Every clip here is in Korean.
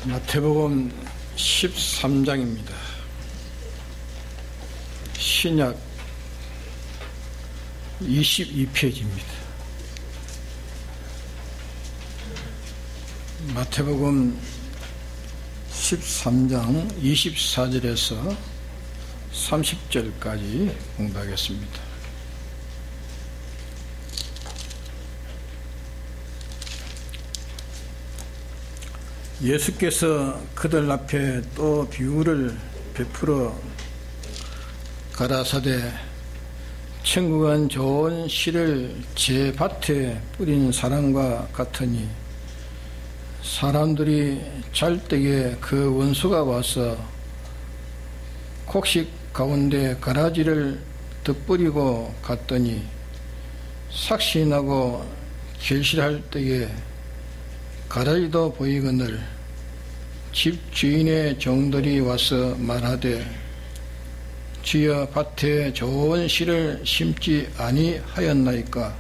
마태복음 13장입니다. 신약 22페이지입니다. 마태복음 13장 24절에서 30절까지 공부하겠습니다. 예수께서 그들 앞에 또 비유를 베풀어 가라사대 천국은 좋은 씨를 제 밭에 뿌린 사람과 같으니 사람들이 잘 때에 그 원수가 와서 곡식 가운데 가라지를 덧뿌리고 갔더니 삭신하고 결실할 때에 가라지도 보이거늘 집 주인의 종들이 와서 말하되 주여 밭에 좋은 씨를 심지 아니하였나이까?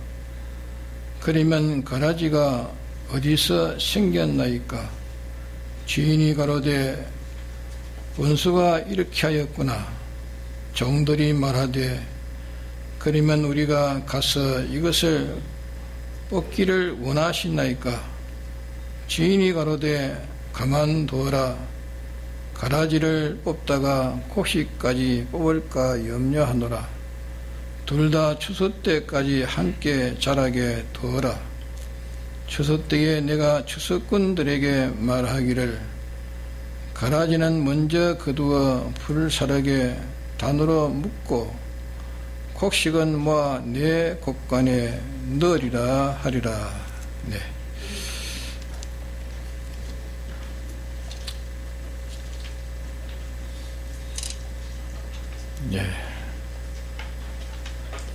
그러면 가라지가 어디서 생겼나이까? 주인이 가로되 원수가 이렇게 하였구나. 종들이 말하되 그러면 우리가 가서 이것을 뽑기를 원하시나이까? 주인이 가로되 가만두어라. 가라지를 뽑다가 곡식까지 뽑을까 염려하노라. 둘 다 추수 때까지 함께 자라게 두어라. 추수 때에 내가 추수꾼들에게 말하기를 가라지는 먼저 거두어 불사르게 단으로 묶고 곡식은 모아 내 곡간에 넣으리라 하리라. 네. 예.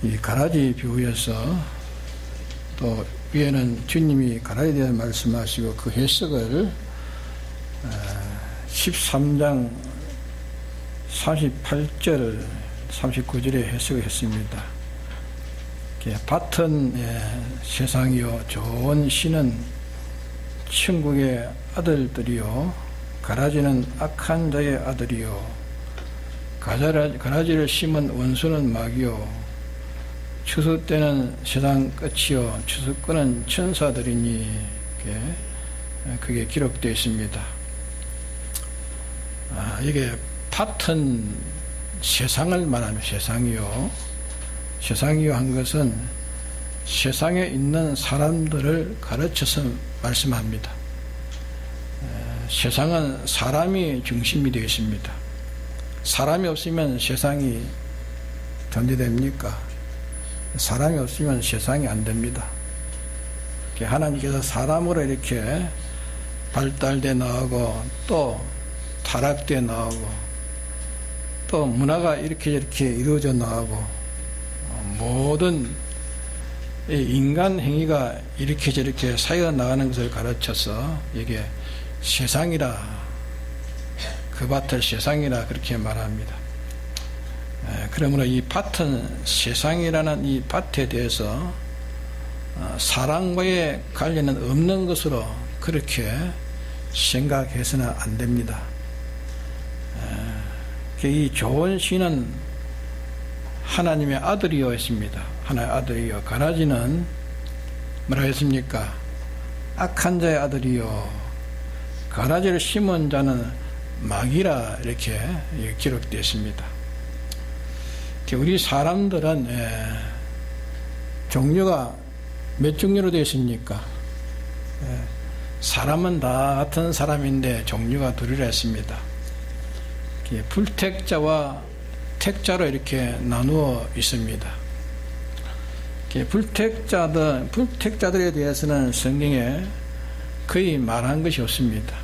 이 가라지 비유에서 또 위에는 주님이 가라지에 대해 말씀하시고 그 해석을 13장 38절 39절에 해석을 했습니다. 밭은 세상이요 좋은 씨는 천국의 아들들이요 가라지는 악한 자의 아들이요 가라지를 심은 원수는 마귀요 추수 때는 세상 끝이요 추수꾼은 천사들이니 그게 기록되어 있습니다. 이게 밭은 세상을 말하면 세상이요 한 것은 세상에 있는 사람들을 가르쳐서 말씀합니다. 세상은 사람이 중심이 되어 있습니다. 사람이 없으면 세상이 존재됩니까? 사람이 없으면 세상이 안 됩니다. 하나님께서 사람으로 이렇게 발달돼 나오고 또 타락돼 나오고 또 문화가 이렇게 이루어져 나오고 모든 인간 행위가 이렇게 저렇게 쌓여 나가는 것을 가르쳐서 이게 세상이라 그 밭을 세상이라 그렇게 말합니다. 그러므로 이 밭은 세상이라는 이 밭에 대해서 사랑과의 관련은 없는 것으로 그렇게 생각해서는 안 됩니다. 이 좋은 씨는 하나님의 아들이요 했습니다. 하나님의 아들이요. 가라지는 뭐라 했습니까? 악한 자의 아들이요. 가라지를 심은 자는 마귀라 이렇게 기록되어 있습니다. 우리 사람들은 종류가 몇 종류로 되어 있습니까? 사람은 다 같은 사람인데 종류가 둘이라 했습니다. 불택자와 택자로 이렇게 나누어 있습니다. 불택자들에 대해서는 성경에 거의 말한 것이 없습니다.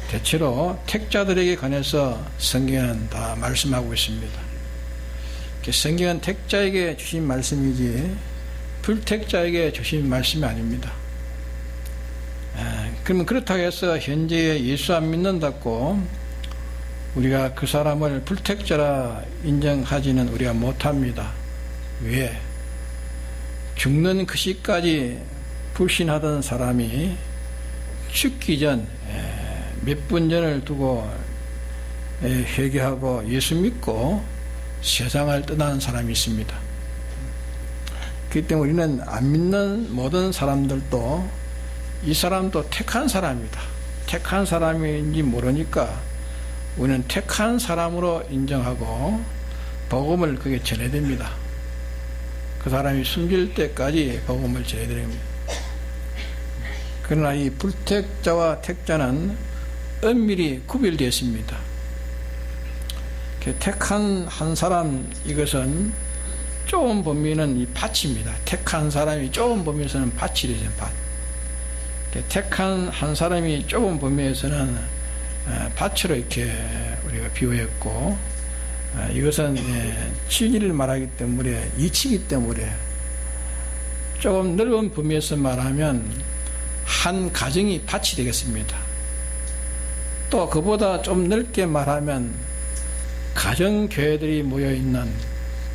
대체로 택자들에게 관해서 성경은 다 말씀하고 있습니다. 성경은 택자에게 주신 말씀이지 불택자에게 주신 말씀이 아닙니다. 그러면 그렇다고 해서 현재 예수 안 믿는다고 우리가 그 사람을 불택자라 인정하지는 우리가 못합니다. 왜? 죽는 그 시까지 불신하던 사람이 죽기 전 몇 분 전을 두고 회개하고 예수 믿고 세상을 떠나는 사람이 있습니다. 그렇기 때문에 우리는 안 믿는 모든 사람들도 이 사람도 택한 사람이다. 택한 사람인지 모르니까 우리는 택한 사람으로 인정하고 복음을 그게 전해야 됩니다. 그 사람이 숨질 때까지 복음을 전해야 됩니다. 그러나 이 불택자와 택자는 엄밀히 구별되어 있습니다. 택한 한 사람, 이것은 좁은 범위는 이 밭입니다. 택한 사람이 좁은 범위에서는 밭이 되죠. 밭. 택한 한 사람이 좁은 범위에서는 밭으로 이렇게 우리가 비유했고, 이것은 진리를 말하기 때문에, 이치기 때문에 조금 넓은 범위에서 말하면 한 가정이 밭이 되겠습니다. 또 그보다 좀 넓게 말하면 가정교회들이 모여있는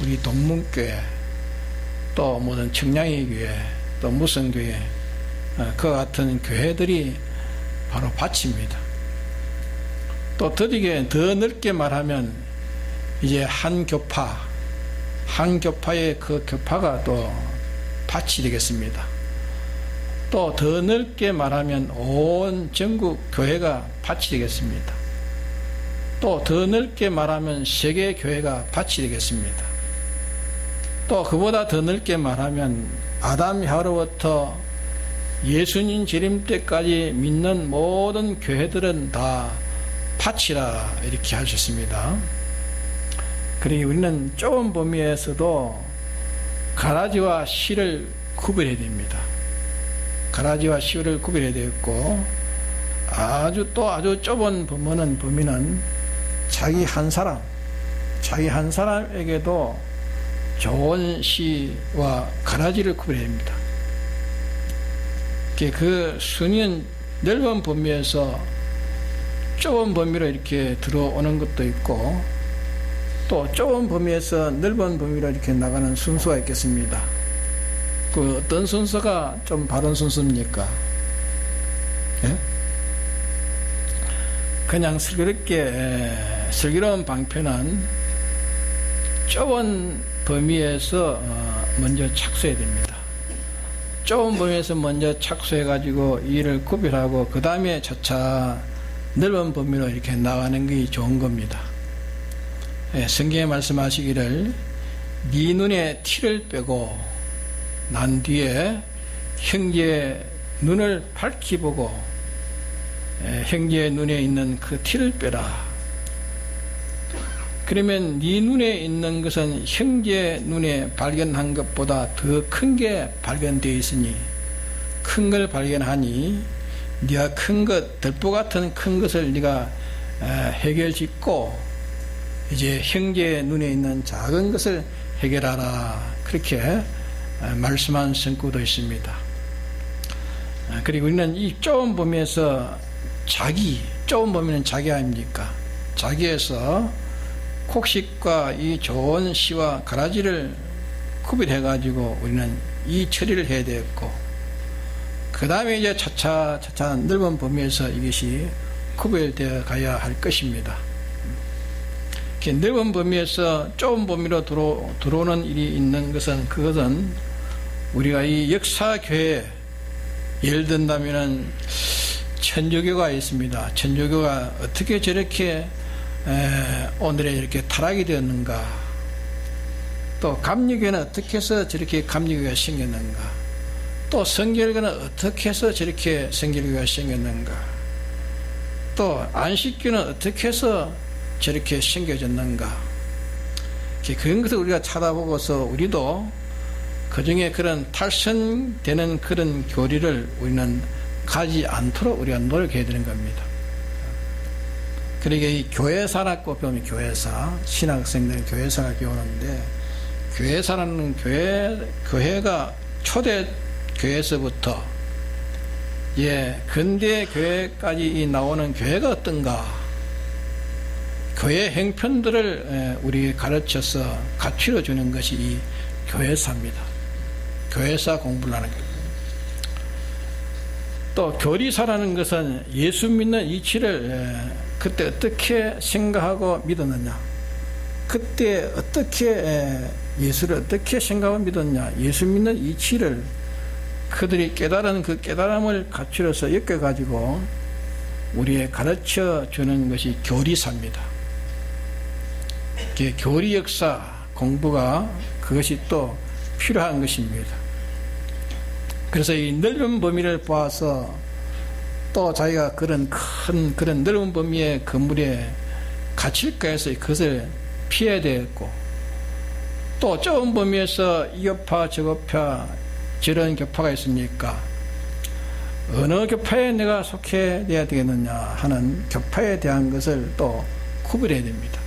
우리 동문교회, 또 모든 청량리교회, 또 무성교회, 그 같은 교회들이 바로 밭입니다. 또 더디게 더 넓게 말하면 이제 한 교파의 그 교파가 또 밭이 되겠습니다. 또 더 넓게 말하면 온 전국 교회가 밭이 되겠습니다. 또 더 넓게 말하면 세계 교회가 밭이 되겠습니다. 또 그보다 더 넓게 말하면 아담 하루부터 예수님 재림 때까지 믿는 모든 교회들은 다 밭이라 이렇게 하셨습니다. 그러니 우리는 좁은 범위에서도 가라지와 씨를 구별해야 됩니다. 가라지와 씨를 구별해야 되겠고, 아주 좁은 범위는 자기 한 사람에게도 좋은 씨와 가라지를 구별해야 됩니다. 그 순위는 넓은 범위에서 좁은 범위로 이렇게 들어오는 것도 있고, 또 좁은 범위에서 넓은 범위로 이렇게 나가는 순서가 있겠습니다. 그 어떤 순서가 좀 바른 순서입니까? 예? 그냥 슬기로운 방편은 좁은 범위에서 먼저 착수해야 됩니다. 좁은 범위에서 먼저 착수해가지고 이를 구별하고 그 다음에 차차 넓은 범위로 이렇게 나가는 게 좋은 겁니다. 예, 성경에 말씀하시기를 네 눈에 티를 빼고 난 뒤에 형제의 눈을 밝히 보고 형제의 눈에 있는 그 티를 빼라. 그러면 네 눈에 있는 것은 형제의 눈에 발견한 것보다 더 큰 게 발견되어 있으니 큰 걸 발견하니 네가 큰 것, 들보 같은 큰 것을 네가 해결짓고 이제 형제의 눈에 있는 작은 것을 해결하라. 그렇게 말씀한 성구도 있습니다. 그리고 우리는 이 좁은 범위에서 좁은 범위는 자기 아닙니까? 자기에서 곡식과 이 좋은 씨와 가라지를 구별해가지고 우리는 이 처리를 해야 되겠고, 그 다음에 이제 차차 넓은 범위에서 이것이 구별되어 가야 할 것입니다. 넓은 범위에서 좁은 범위로 들어오는 일이 있는 것은, 그것은 우리가 이 역사교회, 예를 든다면은 천주교가 있습니다. 천주교가 어떻게 저렇게 오늘에 이렇게 타락이 되었는가, 또 감리교회는 어떻게 해서 저렇게 감리교회가 생겼는가, 또 성결교는 어떻게 해서 저렇게 성결교회가 생겼는가, 또 안식교는 어떻게 해서 저렇게 생겨졌는가. 그런 것을 우리가 찾아보고서 우리도 그 중에 그런 탈선되는 그런 교리를 우리는 가지 않도록 우리가 노력해야 되는 겁니다. 그러니까 이 교회사라고 배우면 교회사, 신학생들은 교회사가 배우는데, 교회사라는 교회가 초대 교회에서부터 근대 교회까지 나오는 교회가 어떤가, 교회 행편들을 우리 가르쳐서 갖추려 주는 것이 이 교회사입니다. 교회사 공부를 하는 겁니다. 또 교리사라는 것은 예수 믿는 이치를 그때 어떻게 생각하고 믿었느냐, 그때 어떻게 예수를 어떻게 생각하고 믿었냐, 예수 믿는 이치를 그들이 깨달은 그 깨달음을 갖추어서 엮어가지고 우리에 가르쳐 주는 것이 교리사입니다. 교리 역사 공부가 그것이 또 필요한 것입니다. 그래서 이 넓은 범위를 보아서 또 자기가 그런 넓은 범위의 건물에 갇힐까 해서 그것을 피해야 되겠고, 또 좁은 범위에서 이 교파 저 교파 저런 교파가 있으니까 어느 교파에 내가 속해야 되겠느냐 하는 교파에 대한 것을 또 구별해야 됩니다.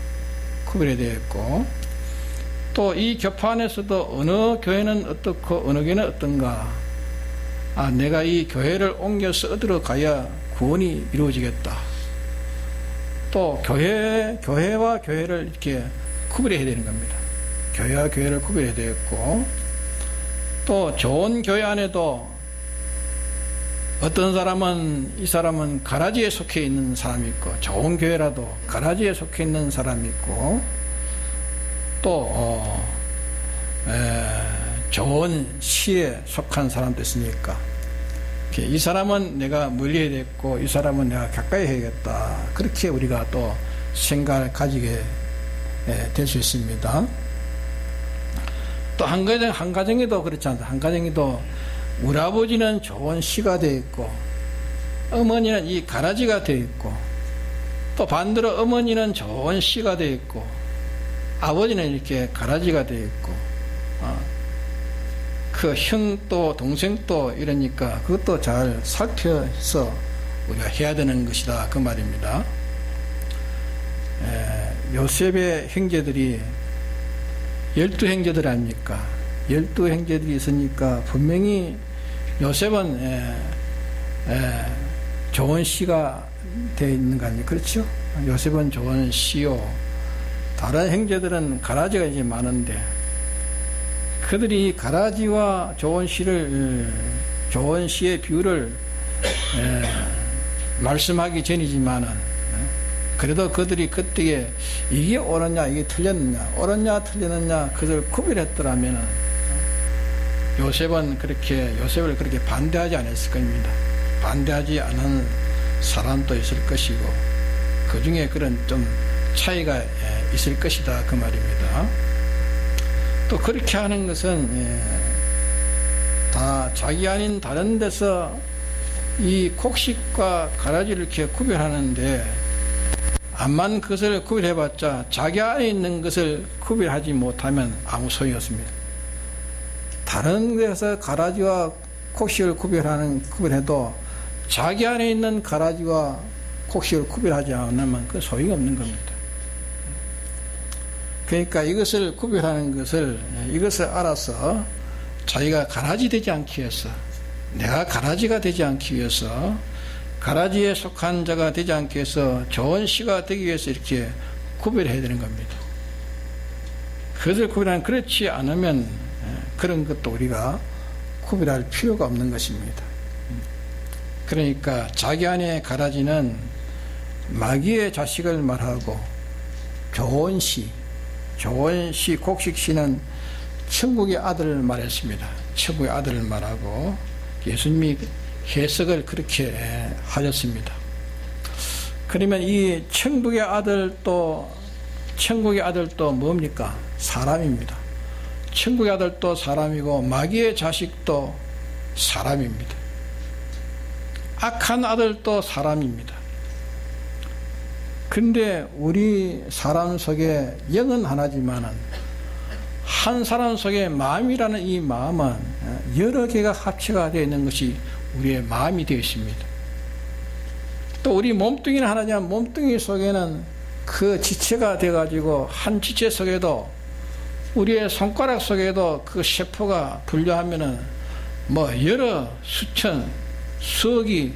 구별해야 되겠고, 또 이 교파 안에서도 어느 교회는 어떻고 어느 교회는 어떤가, 내가 이 교회를 옮겨서 어디로 가야 구원이 이루어지겠다. 또 교회와 교회를 이렇게 구별해야 되는 겁니다. 교회와 교회를 구별해야 되겠고, 또 좋은 교회 안에도 어떤 사람은 이 사람은 가라지에 속해 있는 사람이 있고, 좋은 교회라도 가라지에 속해 있는 사람이 있고, 또 좋은 시에 속한 사람도 있으니까 이 사람은 내가 멀리 해야 되겠고 이 사람은 내가 가까이 해야겠다, 그렇게 우리가 또 생각을 가지게 될 수 있습니다. 또 한 가정에도 그렇지 않다. 한 가정에도 우리 아버지는 좋은 시가 되어 있고 어머니는 이 가라지가 되어 있고, 또 반대로 어머니는 좋은 시가 되어 있고 아버지는 이렇게 가라지가 되어 있고, 그 형도 동생도 이러니까 그것도 잘 살펴서 우리가 해야 되는 것이다, 그 말입니다. 요셉의 형제들이 12형제들 아닙니까? 12형제들이 있으니까 분명히 요셉은 좋은 씨가 되어 있는 거 아니에요? 그렇죠? 요셉은 좋은 씨요, 다른 형제들은 가라지가 이제 많은데 그들이 가라지와 좋은 씨의 비율을 말씀하기 전이지만은, 그래도 그들이 그때에 이게 옳았냐 이게 틀렸느냐, 옳았냐 틀렸느냐 그것을 구별했더라면은 요셉을 그렇게 반대하지 않았을 겁니다. 반대하지 않은 사람도 있을 것이고 그 중에 그런 좀 차이가 있을 것이다, 그 말입니다. 또 그렇게 하는 것은 다 자기 아닌 다른 데서 이 곡식과 가라지를 이렇게 구별하는데, 암만 그것을 구별해봤자 자기 안에 있는 것을 구별하지 못하면 아무 소용이 없습니다. 다른 데서 가라지와 곡식을 구별해도 자기 안에 있는 가라지와 곡식을 구별하지 않으면 그 소용이 없는 겁니다. 그러니까 이것을 구별하는 이것을 알아서 자기가 가라지 되지 않기 위해서, 내가 가라지가 되지 않기 위해서, 가라지에 속한 자가 되지 않기 위해서, 좋은 씨가 되기 위해서 이렇게 구별해야 되는 겁니다. 그것을 구별하는, 그렇지 않으면 그런 것도 우리가 구별할 필요가 없는 것입니다. 그러니까 자기 안에 가라지는 마귀의 자식을 말하고, 좋은 씨, 곡식씨는 천국의 아들을 말했습니다. 천국의 아들을 말하고 예수님이 해석을 그렇게 하셨습니다. 그러면 이 천국의 아들도 뭡니까? 사람입니다. 천국의 아들도 사람이고 마귀의 자식도 사람입니다. 악한 아들도 사람입니다. 근데 우리 사람 속에 영은 하나지만은 한 사람 속에 마음이라는 이 마음은 여러 개가 합체가 되어 있는 것이 우리의 마음이 되어 있습니다. 또 우리 몸뚱이는 하나지만 몸뚱이 속에는 그 지체가 되어 가지고 한 지체 속에도 우리의 손가락 속에도 그 세포가 분류하면은 여러 수천 수억이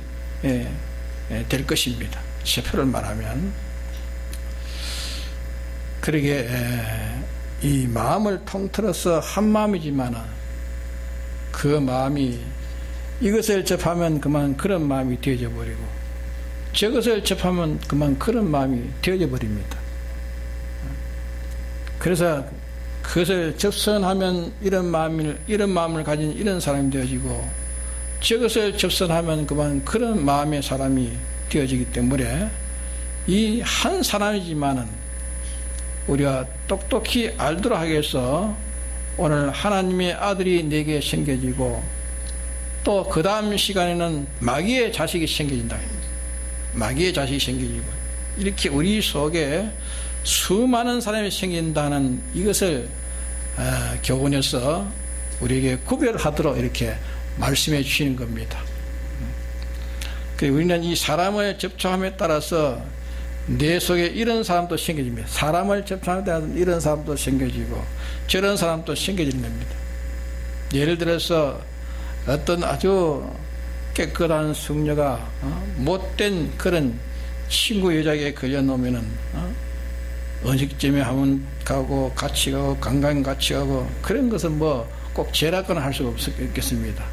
될 것입니다. 세포를 말하면. 그러게 이 마음을 통틀어서 한 마음이지만 그 마음이 이것을 접하면 그만 그런 마음이 되어져 버리고, 저것을 접하면 그만 그런 마음이 되어져 버립니다. 그래서 그것을 접선하면 이런 마음을 가진 이런 사람이 되어지고, 저것을 접선하면 그만 그런 마음의 사람이 되어지기 때문에 이 한 사람이지만은 우리가 똑똑히 알도록 하기 위해서 오늘 하나님의 아들이 내게 생겨지고, 또 그 다음 시간에는 마귀의 자식이 생겨진다. 마귀의 자식이 생겨지고, 이렇게 우리 속에 수많은 사람이 생긴다는 이것을 교훈에서 우리에게 구별하도록 이렇게 말씀해 주시는 겁니다. 우리는 이 사람을 접촉함에 따라서 내 속에 이런 사람도 생겨집니다. 사람을 접촉함에 따라서 이런 사람도 생겨지고 저런 사람도 생겨지는 겁니다. 예를 들어서 어떤 아주 깨끗한 숙녀가 못된 그런 친구 여자에게 걸려놓으면은 음식점에 한번 가고 같이 가고 관광 같이 가고 그런 것은 뭐 꼭 죄라거나 할 수가 없겠습니다.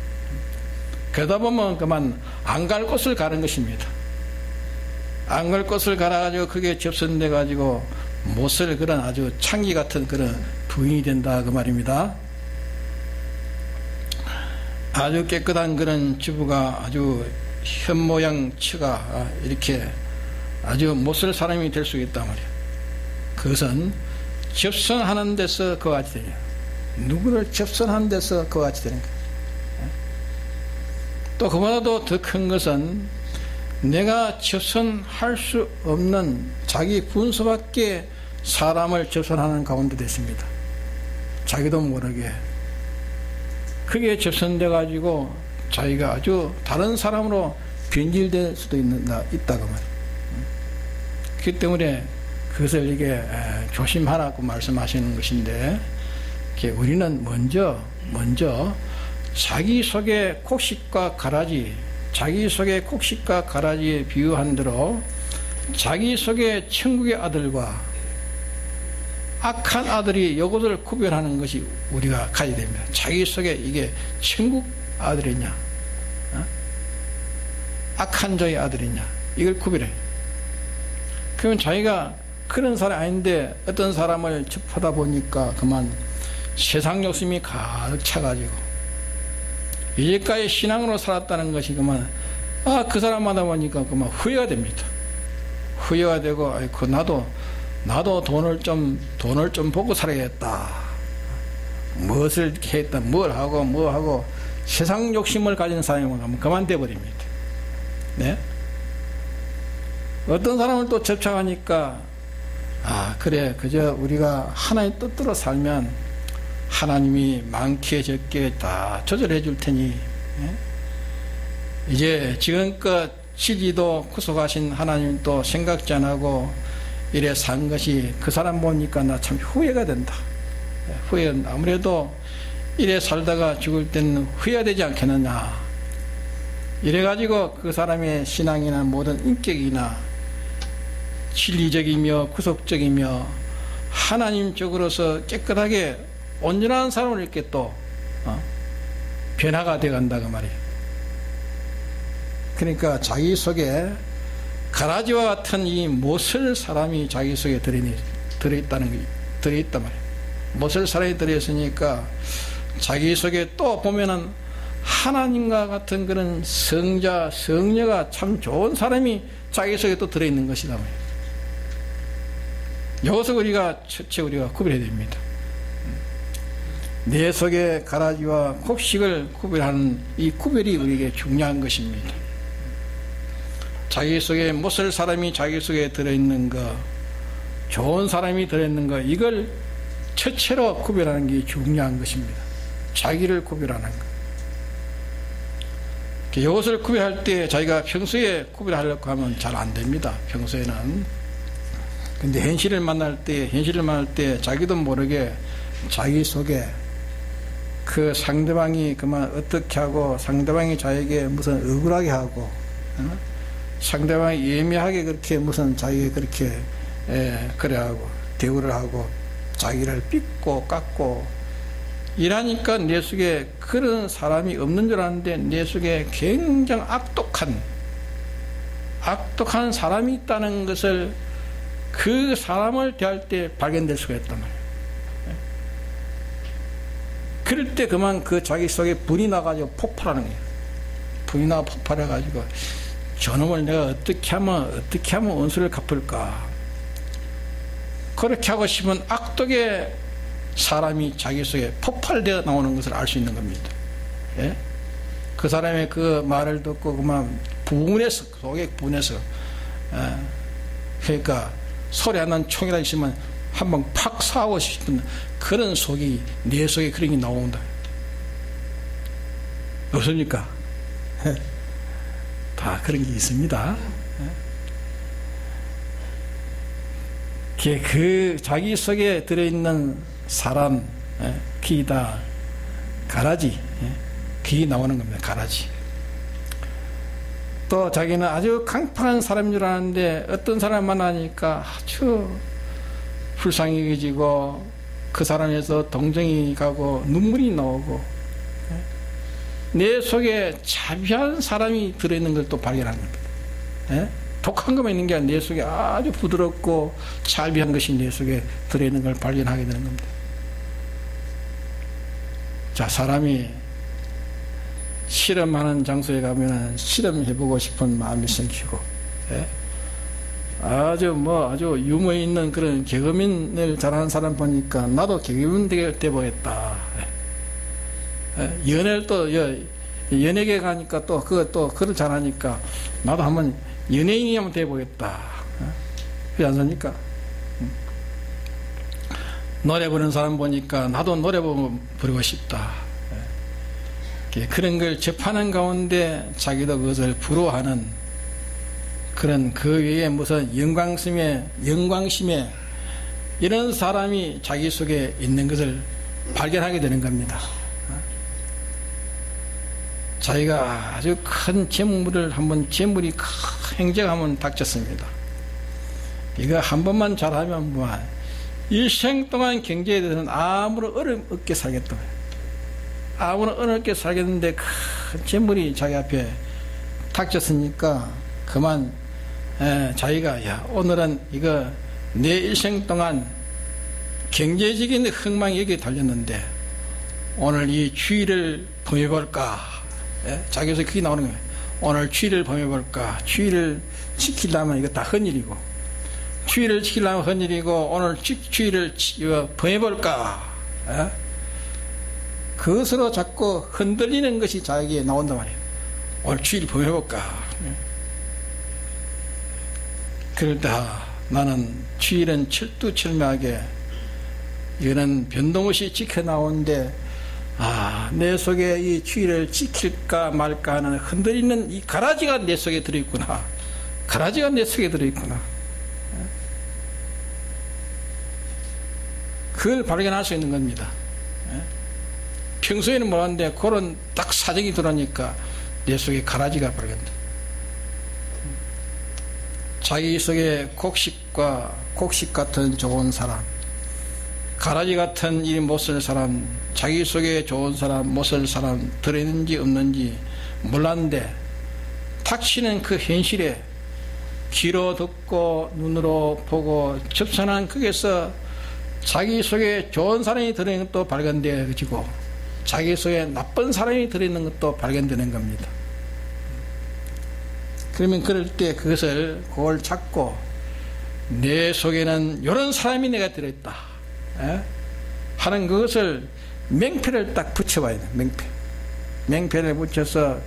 그러다 보면 그만 안 갈 곳을 가는 것입니다. 안 갈 곳을 가가지고 그게 접선돼 가지고 못쓸 그런 아주 창기 같은 그런 부인이 된다 그 말입니다. 아주 깨끗한 그런 주부가 아주 현모양 처가 이렇게 아주 못쓸 사람이 될 수 있단 말이에요. 그것은 접선하는 데서 그와 같이 되냐. 누구를 접선하는 데서 그와 같이 되는 거예요. 또 그보다도 더 큰 것은 내가 접선할 수 없는 자기 분수밖에 사람을 접선하는 가운데 됐습니다. 자기도 모르게 그게 접선돼 가지고 자기가 아주 다른 사람으로 변질될 수도 있다고 말이에요. 그렇기 때문에 그것을 이게 조심하라고 말씀하시는 것인데, 우리는 먼저 자기 속의 곡식과 가라지, 자기 속의 곡식과 가라지에 비유한 대로 자기 속의 천국의 아들과 악한 아들이 이것을 구별하는 것이 우리가 가져야 됩니다. 자기 속에 이게 천국 아들이냐, 악한 자의 아들이냐, 이걸 구별해. 그러면 자기가 그런 사람이 아닌데 어떤 사람을 접하다 보니까 그만 세상 욕심이 가득 차가지고 이제까지 신앙으로 살았다는 것이 그만 그 사람 만나보니까 그만 후회가 됩니다. 후회가 되고 아이고 나도 돈을 좀 보고 살아야겠다. 무엇을 이렇게 했다, 뭐 하고 세상 욕심을 가진 사람이 그만 돼버립니다. 네? 어떤 사람을 또 접촉하니까 그래 그저 우리가 하나의 뜻대로 살면 하나님이 많게 적게 다 조절해 줄 테니 이제 지금껏 시기도 구속하신 하나님 또 생각지 안 하고 이래 산 것이 그 사람 보니까 나 참 후회가 된다. 아무래도 이래 살다가 죽을 때는 후회가 되지 않겠느냐. 이래가지고 그 사람의 신앙이나 모든 인격이나 진리적이며 구속적이며 하나님적으로서 깨끗하게 온전한 사람을 이렇게 또 변화가 되어간다 그 말이에요. 그러니까 자기 속에 가라지와 같은 이 못쓸 사람이 자기 속에 들어있단 말이에요. 못쓸 사람이 들어있으니까 자기 속에 또 보면은 하나님과 같은 그런 성자, 성녀가 참 좋은 사람이 자기 속에 또 들어있는 것이다 말이에요. 여기서 첫째 우리가 구별해야 됩니다. 내 속의 가라지와 곡식을 구별하는 이 구별이 우리에게 중요한 것입니다. 자기 속에 못쓸 사람이 자기 속에 들어있는 것, 좋은 사람이 들어있는 것, 이걸 첫째로 구별하는 게 중요한 것입니다. 자기를 구별하는 것. 이것을 구별할 때 자기가 평소에 구별하려고 하면 잘 안 됩니다. 평소에는. 근데 현실을 만날 때 자기도 모르게 자기 속에 그 상대방이 그만 어떻게 하고 상대방이 자기에게 무슨 억울하게 하고 상대방이 예민하게 그렇게 무슨 자기가 그렇게 그래 하고 대우를 하고 자기를 삐고 깎고 일하니까 내 속에 그런 사람이 없는 줄 아는데 내 속에 굉장히 악독한 사람이 있다는 것을 그 사람을 대할 때 발견될 수가 있단 말이에요. 그럴 때 그만 그 자기 속에 불이 나가지고 폭발하는 거예요. 불이 나가 폭발해가지고 저놈을 내가 어떻게 하면 원수를 갚을까. 그렇게 하고 싶은 악독의 사람이 자기 속에 폭발되어 나오는 것을 알 수 있는 겁니다. 예? 그 사람의 그 말을 듣고 그만 속에 분해서 그러니까 소리 안 나는 총이라 있으면 한번 팍 쏴고 싶은 그런 속이 내 속에 그런 게 나온다. 없습니까? 다 그런 게 있습니다. 그 자기 속에 들어있는 사람, 그게 다 가라지, 그게 나오는 겁니다. 가라지. 또 자기는 아주 강팍한 사람인 줄 아는데 어떤 사람 만나니까 아주 불쌍히 여겨지고 그 사람에서 동정이 가고 눈물이 나오고 내 속에 자비한 사람이 들어있는 걸 또 발견한 겁니다. 독한 것만 있는 게 아니라 내 속에 아주 부드럽고 자비한 것이 내 속에 들어있는 걸 발견하게 되는 겁니다. 자, 사람이 실험하는 장소에 가면 실험해보고 싶은 마음이 생기고, 아주 유머 있는 그런 개그맨을 잘하는 사람 보니까 나도 개그맨 돼보겠다. 연애를 또 연예계 가니까 또 그걸 잘하니까 나도 한번 연예인이 한번 돼보겠다. 그렇지 않습니까? 노래 부르는 사람 보니까 나도 노래 부르고 싶다. 그런 걸 접하는 가운데 자기도 그것을 부러워하는 그런 그 외에 무슨 영광심에 이런 사람이 자기 속에 있는 것을 발견하게 되는 겁니다. 자기가 아주 큰 재물이 횡재하면 닥쳤습니다. 이거 한 번만 잘하면 일생 동안 경제에 대해서는 아무런 어려움 없게 살겠다. 아무런 어렵게 살겠는데 큰 재물이 자기 앞에 닥쳤으니까 그만 자기가 오늘은 이거 내 일생 동안 경제적인 흥망이 여기에 달렸는데 오늘 이 주의를 범해볼까. 자기에서 그게 나오는 거예요. 오늘 주의를 범해볼까. 주의를 지키려면 이거 다 헌일이고 주의를 지키려면 헌일이고 오늘 주의를 범해볼까. 그것으로 자꾸 흔들리는 것이 자기에게 나온단 말이에요. 오늘 주의를 범해볼까. 그럴 때 나는 주의는 철두철미하게 이거는 변동 없이 지켜나오는데 내 속에 이 주의를 지킬까 말까 하는 흔들리는 이 가라지가 내 속에 들어있구나. 가라지가 내 속에 들어있구나. 그걸 발견할 수 있는 겁니다. 평소에는 몰랐는데 그런 딱 사정이 들어오니까 내 속에 가라지가 발견돼. 자기 속에 곡식 같은 좋은 사람, 가라지 같은 이 못쓸 사람, 자기 속에 좋은 사람, 못쓸 사람 들어있는지 없는지 몰랐는데 닥치는 그 현실에 귀로 듣고 눈으로 보고 접선한 거기서 자기 속에 좋은 사람이 들어있는 것도 발견되어지고 자기 속에 나쁜 사람이 들어있는 것도 발견되는 겁니다. 그러면 그럴 때 그걸 찾고 내 속에는 이런 사람이 내가 들어있다 하는 그것을 맹패를 딱 붙여봐야 돼. 맹패를 붙여서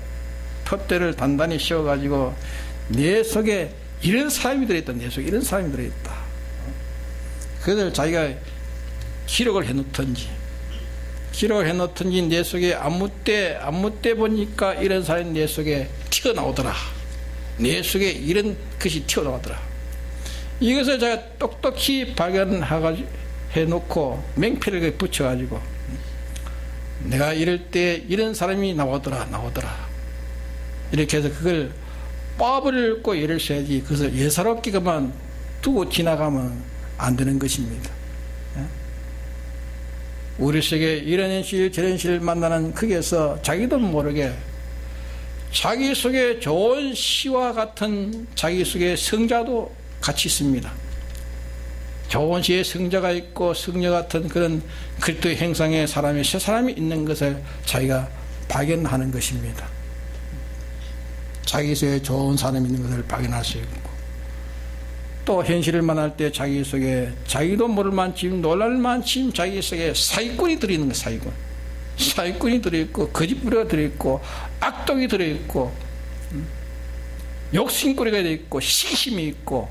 푯대를 단단히 씌워가지고 내 속에 이런 사람이 들어있다. 내 속에 이런 사람이 들어있다. 그것을 자기가 기록을 해놓든지 내 속에 아무 때 보니까 이런 사람이 내 속에 튀어나오더라. 내 속에 이런 것이 튀어나오더라. 이것을 제가 똑똑히 발견해놓고 맹패를 붙여가지고 내가 이럴 때 이런 사람이 나오더라. 이렇게 해서 그걸 빠버릴 거 예를 써야지 그것을 예사롭게 그만 두고 지나가면 안 되는 것입니다. 우리 속에 이런 현실 저런 현실을 만나는 거기에서 자기도 모르게 자기 속에 좋은 시와 같은 자기 속에 성자도 같이 있습니다. 좋은 시에 성자가 있고 성녀 같은 그런 그리스도의 형상의 사람이 새 사람이 있는 것을 자기가 발견하는 것입니다. 자기 속에 좋은 사람이 있는 것을 발견할 수 있고, 또 현실을 만날 때 자기 속에 자기도 모를 만큼 놀랄 만큼 자기 속에 사기꾼이 들어있는 거예요. 사기꾼이 들어있고 거짓부리가 들어있고 악독이 들어있고 욕심꾸리가 들어있고 시기심이 있고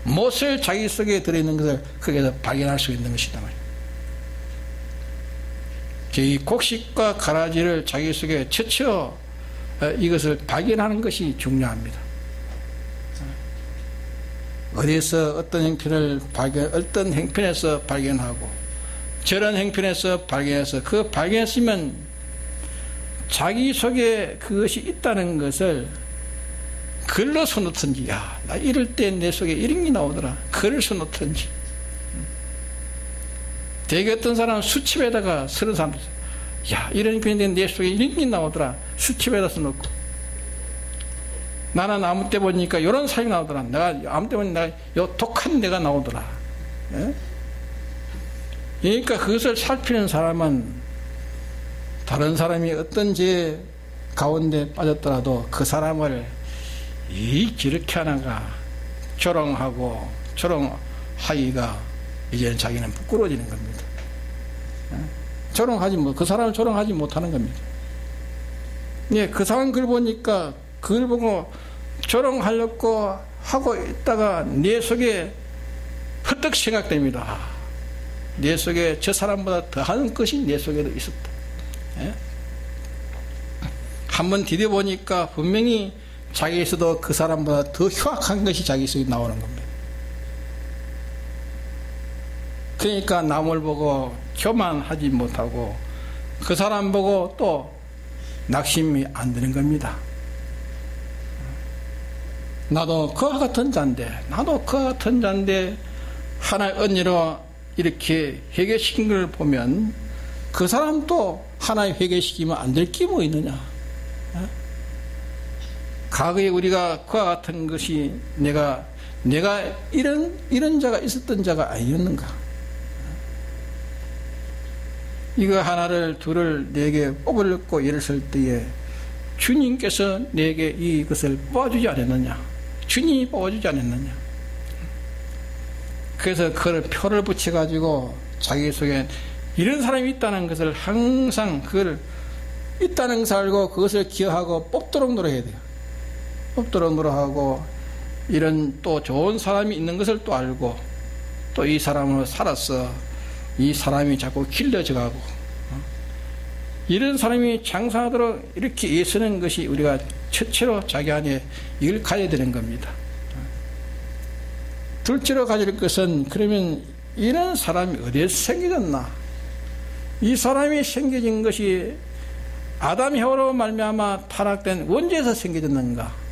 무엇을 자기 속에 들어있는 것을 거기에서 발견할 수 있는 것이다 말이에요. 이 곡식과 가라지를 자기 속에 처쳐 이것을 발견하는 것이 중요합니다. 어디서 어떤 형편을 어떤 형편에서 발견하고 저런 형편에서 발견해서 그 발견했으면 자기 속에 그것이 있다는 것을 글로 써놓든지, 야, 나 이럴 때 내 속에 이런 게 나오더라, 글을 써놓든지. 되게 어떤 사람은 수첩에다가 쓰는 사람도 있어요. 야, 이런 편인데 내 속에 이런 게 나오더라, 수첩에다 써놓고. 나는 아무 때 보니까 이런 사람이 나오더라, 내가 아무 때 보니까 요 독한 데가 나오더라. 예? 그러니까 그것을 살피는 사람은 다른 사람이 어떤 죄 가운데 빠졌더라도 그 사람을 저렇게 하나가 조롱하고 조롱하기가 이제는 자기는 부끄러워지는 겁니다. 조롱하지 그 사람을 조롱하지 못하는 겁니다. 예, 그 상황 글 보니까 그걸 보고 조롱하려고 하고 있다가 내 속에 헛떡 생각됩니다. 내 속에 저 사람보다 더한 것이 내 속에도 있었다. 예? 한번 디뎌보니까 분명히 자기에서도 그 사람보다 더 흉악한 것이 자기 속에 나오는 겁니다. 그러니까 남을 보고 교만하지 못하고 그 사람 보고 또 낙심이 안 되는 겁니다. 나도 그와 같은 자인데 하나의 은혜로 이렇게 회개시킨 걸 보면 그 사람도 하나의 회개시키면 안 될 게 뭐 있느냐. 과거에 우리가 그와 같은 것이 내가 이런 자가 있었던 자가 아니었는가. 이거 하나를 둘을 내게 뽑으려고 일었을 때에 주님께서 내게 이것을 뽑아주지 않았느냐. 주님이 뽑아주지 않았느냐. 그래서 그걸 표를 붙여가지고 자기 속에 이런 사람이 있다는 것을 항상 그걸 있다는 것을 알고 그것을 기억하고 뽑도록 노력해야 돼요. 뽑도록 노력하고 이런 또 좋은 사람이 있는 것을 또 알고 또 이 사람으로 살아서 이 사람이 자꾸 길러져 가고 이런 사람이 장사하도록 이렇게 애쓰는 것이 우리가 첫째로 자기 안에 이걸 가져야 되는 겁니다. 둘째로 가질 것은 그러면 이런 사람이 어디에서 생겨졌나? 이 사람이 생겨진 것이 아담 혀로 말미암아 타락된 원죄에서 생겨졌는가?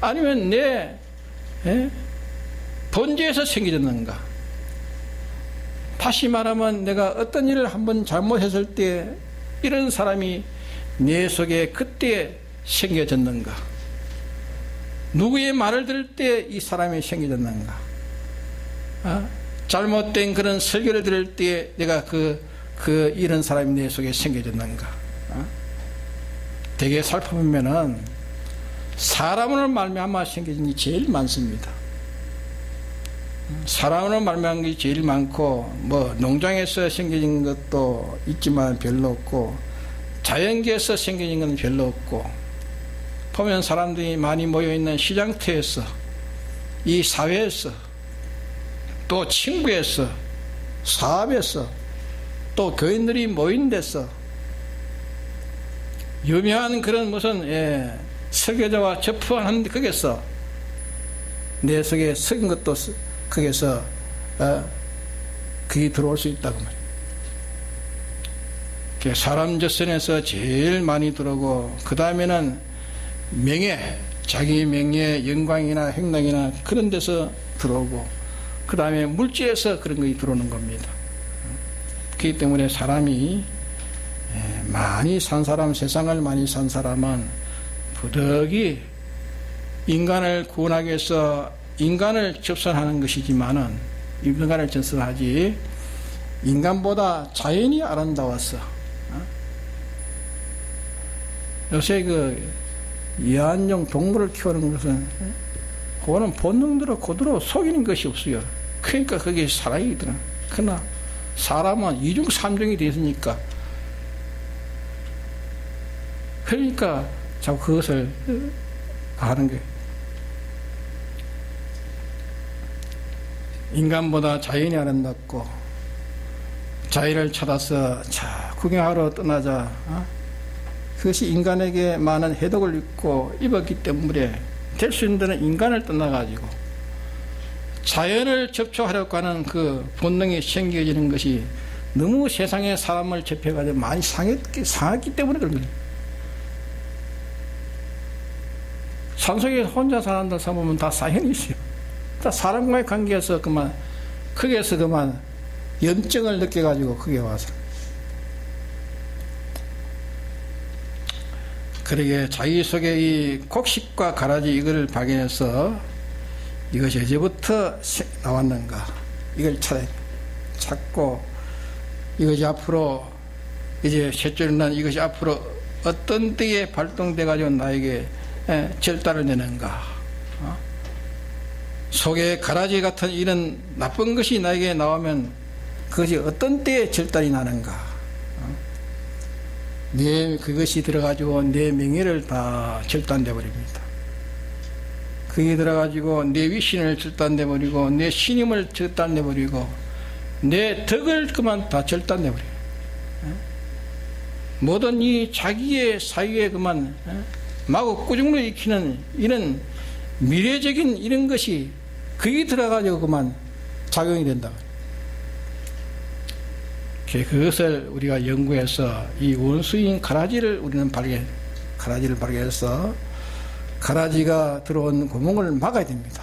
아니면 내 본죄에서 생겨졌는가? 다시 말하면 내가 어떤 일을 한번 잘못했을 때 이런 사람이 내 속에 그때 생겨졌는가? 누구의 말을 들을 때 이 사람이 생겨졌는가? 잘못된 그런 설교를 들을 때 내가 이런 사람이 내 속에 생겨졌는가? 되게 살펴보면은 사람으로 말미암아 생겨진 게 제일 많습니다. 사람으로 말미암은 게 제일 많고 뭐 농장에서 생겨진 것도 있지만 별로 없고 자연계에서 생겨진 건 별로 없고 보면 사람들이 많이 모여있는 시장터에서 이 사회에서 또 친구에서 사업에서 또 교인들이 모인 데서 유명한 그런 무슨 설교자와 접촉하는 거기서 내 속에 썩은 것도 거기서 그게 들어올 수 있다고 말이에요. 사람 젖선에서 제일 많이 들어오고 그 다음에는 명예, 자기 명예, 영광이나 행락이나 그런 데서 들어오고 그 다음에 물질에서 그런 것이 들어오는 겁니다. 그렇기 때문에 사람이 많이 산 사람, 세상을 많이 산 사람은 부득이 인간을 구원하기 위해서 인간을 접선하는 것이지만은, 인간을 접선하지 인간보다 자연이 아름다웠어. 요새 애완용 동물을 키우는 것은 그거는 본능대로 그대로 속이는 것이 없어요. 그러니까 그게 사랑이더라. 그러나 사람은 이중 삼중이 되었으니까, 그러니까 자꾸 그것을 하는 게, 인간보다 자연이 아름답고 자연을 찾아서 자 구경하러 떠나자. 그것이 인간에게 많은 해독을 입었기 때문에 될 수 있는 데는 인간을 떠나가지고 자연을 접촉하려고 하는 그 본능이 생겨지는 것이 너무 세상에 사람을 접해가지고 많이 상했기 때문에 그런 거예요. 산속에 혼자 사는 사람은 다 사연이 있어요. 다 사람과의 관계에서 거기에서 염증을 느껴가지고 거기에 와서. 그러게 자기 속에 이 곡식과 가라지 이걸 발견해서 이것이 언제부터 나왔는가, 이걸 찾고 이것이 앞으로 이제 셋째로 난 이것이 앞으로 어떤 때에 발동돼 가지고 나에게 절단을 내는가, 속에 가라지 같은 이런 나쁜 것이 나에게 나오면 그것이 어떤 때에 절단이 나는가. 그것이 들어가지고 내 명예를 다 절단돼 버립니다. 그게 들어가지고 내 위신을 절단돼 버리고 내 신임을 절단돼 버리고 내 덕을 다 절단돼 버려요. 모든 이 자기의 사유에 마구 꾸중을 익히는 이런 미래적인 이런 것이 그게 들어가지고 작용이 된다. 그것을 우리가 연구해서 이 원수인 가라지를 우리는 가라지를 발견해서 가라지가 들어온 구멍을 막아야 됩니다.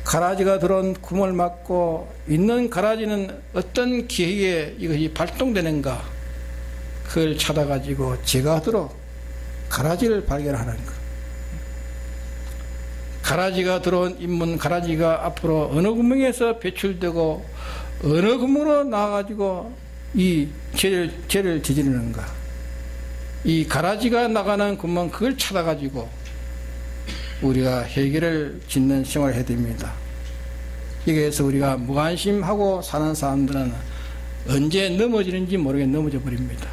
가라지가 들어온 구멍을 막고 있는 가라지는 어떤 기회에 이것이 발동되는가, 그걸 찾아가지고 제거하도록 가라지를 발견하는 것. 가라지가 들어온 인문, 가라지가 앞으로 어느 구멍에서 배출되고 어느 구멍으로 나와가지고 이 죄를 저지르는가, 이 가라지가 나가는 구멍, 그걸 찾아가지고 우리가 해결을 짓는 생활을 해야 됩니다. 여기에서 우리가 무관심하고 사는 사람들은 언제 넘어지는지 모르게 넘어져 버립니다.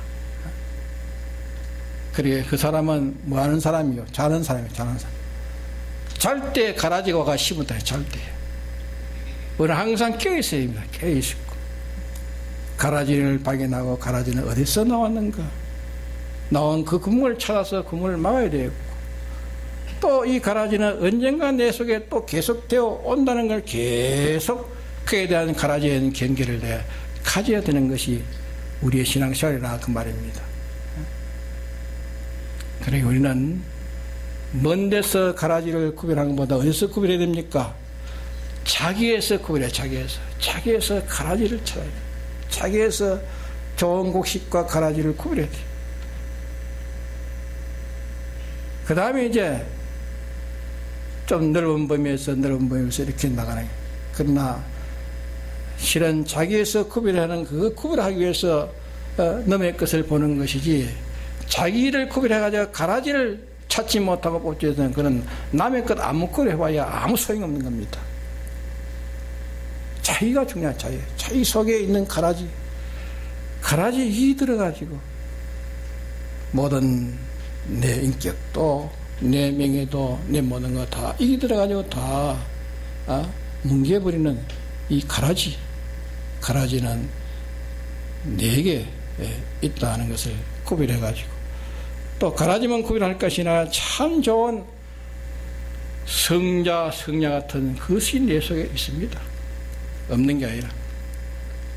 그래, 그 사람은 뭐 하는 사람이요? 자는 사람이요. 잘 때 가라지가 와가 씹었다. 잘 때. 우리는 항상 깨어있어야 됩니다. 깨어있고. 가라지를 발견하고 가라지는 어디서 나왔는가? 나온 그 구멍을 찾아서 구멍을 막아야 되고, 또 이 가라지는 언젠가 내 속에 또 계속되어 온다는 걸 계속 그에 대한 가라지에 대한 경계를 가져야 되는 것이 우리의 신앙생활이라 그 말입니다. 그래, 우리는 먼 데서 가라지를 구별하는 것보다 어디서 구별해야 됩니까? 자기에서 구별해. 자기에서 가라지를 찾아야 돼. 자기에서 좋은 곡식과 가라지를 구별해야 돼. 그 다음에 이제 좀 넓은 범위에서 이렇게 나가는 거예요. 그러나 실은 자기에서 구별하는 그 구별하기 위해서 남의 것을 보는 것이지, 자기를 구별해가지고 가라지를 찾지 못하고 뽑지는 그런 남의 것 아무 구별해봐야 아무 소용없는 겁니다. 자기가 중요한 자기 속에 있는 가라지 이 들어가지고 모든 내 인격도 내 명예도 내 모든 거 다 이 들어가지고 다 뭉개버리는 이 가라지는 내게 있다는 것을 구별해가지고, 또 가라지만 구별할 것이나 참 좋은 성자 같은 그것이 내 속에 있습니다. 없는 게 아니라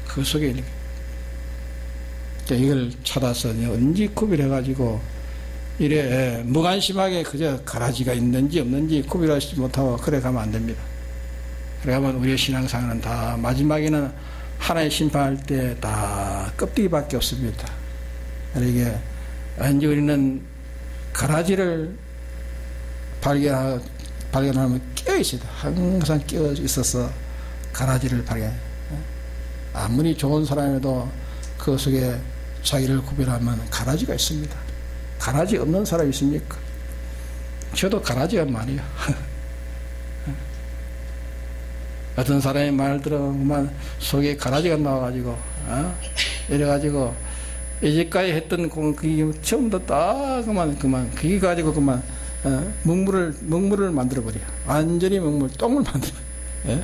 그 속에 있는 게. 이걸 찾아서 언제 구별해가지고 이래 무관심하게 그저 가라지가 있는지 없는지 구별하지 못하고 그래 가면 안 됩니다. 그래 가면 우리의 신앙생활은 다 마지막에는 하나님 심판할 때 다 껍데기밖에 없습니다. 이게 언제 우리는 가라지를 발견하면 깨어있어야 돼. 항상 깨어있어서 가라지를 발견해. 아무리 좋은 사람에도 그 속에 자기를 구별하면 가라지가 있습니다. 가라지 없는 사람이 있습니까? 저도 가라지가 많아요. 어떤 사람이 말 들어보면 속에 가라지가 나와가지고, 이래가지고, 이제까지 했던 그게 처음부터 다 그만, 그게 가지고 먹물을 만들어버려. 완전히 똥을 만들어. 예?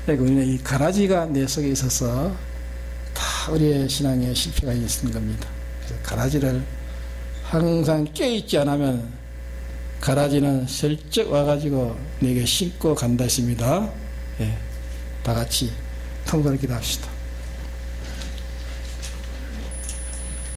그러니까 우리는 이 가라지가 내 속에 있어서 다 우리의 신앙에 실패가 있는 겁니다. 그래서 가라지를 항상 깨있지 않으면 가라지는 슬쩍 와가지고 내게 심고 간다 했습니다. 예. 다 같이 통곡을 기도합시다.